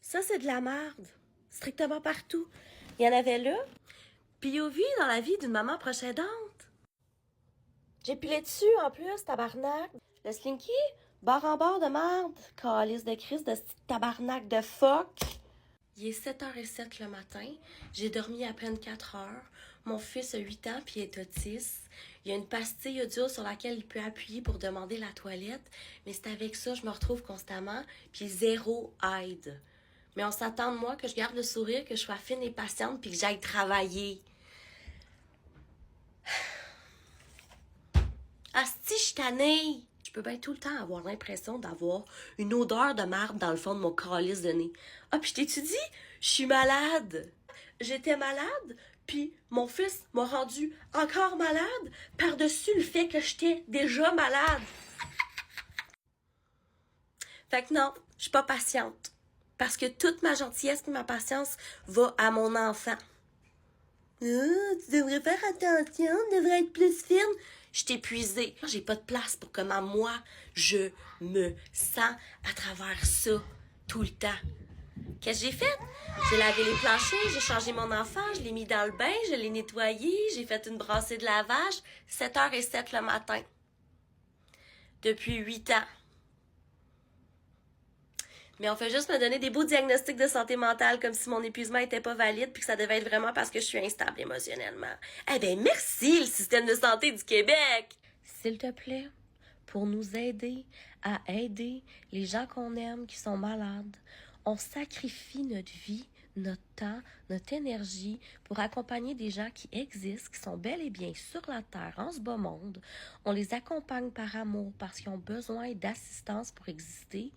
Ça, c'est de la merde. Strictement partout. Il y en avait là. Puis il y a vu dans la vie d'une maman proche aidante. J'ai pilé dessus, en plus, tabarnak. Le slinky, bord en bord de merde. Calice de crise de tabarnak de fuck. Il est 7h07 le matin. J'ai dormi à peine 4 heures. Mon fils a 8 ans puis il est autiste. Il y a une pastille audio sur laquelle il peut appuyer pour demander la toilette. Mais c'est avec ça je me retrouve constamment. Puis zéro aide. Mais on s'attend de moi que je garde le sourire, que je sois fine et patiente puis que j'aille travailler. Asti, je suis tannée. Je peux bien tout le temps avoir l'impression d'avoir une odeur de marde dans le fond de mon calice de nez. Ah, puis je t'ai-tu dit? Je suis malade. J'étais malade, puis mon fils m'a rendu encore malade par-dessus le fait que j'étais déjà malade. Fait que non, je suis pas patiente. Parce que toute ma gentillesse et ma patience va à mon enfant. Tu devrais faire attention, tu devrais être plus fine. Je t'ai épuisée. J'ai pas de place pour comment moi, je me sens à travers ça tout le temps. Qu'est-ce que j'ai fait? J'ai lavé les planchers, j'ai changé mon enfant, je l'ai mis dans le bain, je l'ai nettoyé, j'ai fait une brassée de lavage, 7h07 le matin. Depuis 8 ans. Mais on fait juste me donner des beaux diagnostics de santé mentale comme si mon épuisement était pas valide puis que ça devait être vraiment parce que je suis instable émotionnellement. Eh ben merci le système de santé du Québec! S'il te plaît, pour nous aider à aider les gens qu'on aime qui sont malades, on sacrifie notre vie, notre temps, notre énergie pour accompagner des gens qui existent, qui sont bel et bien sur la Terre, en ce beau monde. On les accompagne par amour parce qu'ils ont besoin d'assistance pour exister.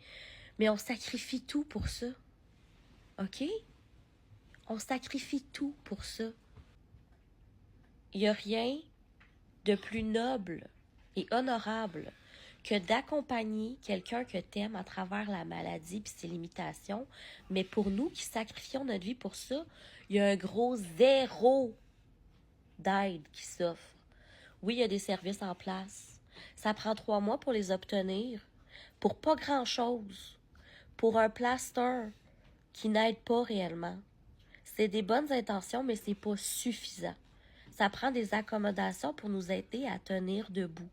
Mais on sacrifie tout pour ça. OK? On sacrifie tout pour ça. Il n'y a rien de plus noble et honorable que d'accompagner quelqu'un que t'aimes à travers la maladie puis ses limitations. Mais pour nous qui sacrifions notre vie pour ça, il y a un gros zéro d'aide qui s'offre. Oui, il y a des services en place. Ça prend 3 mois pour les obtenir. Pour pas grand-chose. Pour un plaster qui n'aide pas réellement. C'est des bonnes intentions, mais c'est pas suffisant. Ça prend des accommodations pour nous aider à tenir debout.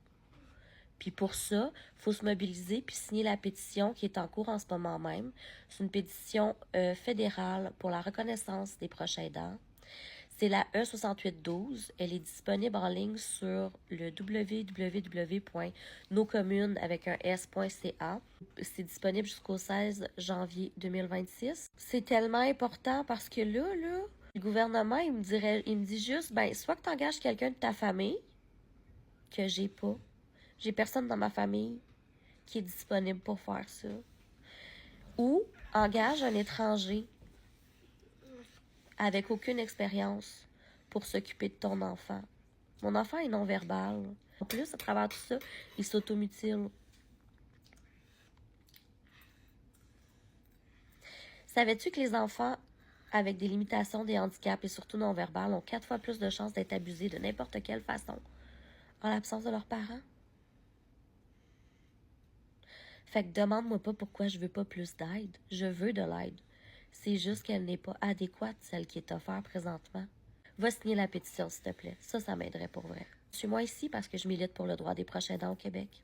Puis pour ça, il faut se mobiliser puis signer la pétition qui est en cours en ce moment même. C'est une pétition fédérale pour la reconnaissance des proches aidants. C'est la E6812. Elle est disponible en ligne sur le www.noscommunes avec un s.ca. C'est disponible jusqu'au 16 janvier 2026. C'est tellement important parce que là, le gouvernement, il me dit juste, ben, soit que tu engages quelqu'un de ta famille, que j'ai pas. J'ai personne dans ma famille qui est disponible pour faire ça. Ou engage un étranger avec aucune expérience pour s'occuper de ton enfant. Mon enfant est non-verbal. En plus, à travers tout ça, il s'automutile. Savais-tu que les enfants avec des limitations, des handicaps et surtout non-verbales ont 4 fois plus de chances d'être abusés de n'importe quelle façon en l'absence de leurs parents? Fait que demande-moi pas pourquoi je veux pas plus d'aide. Je veux de l'aide. C'est juste qu'elle n'est pas adéquate, celle qui est offerte présentement. Va signer la pétition, s'il te plaît. Ça m'aiderait pour vrai. Suis-moi ici parce que je milite pour le droit des proches aidants au Québec.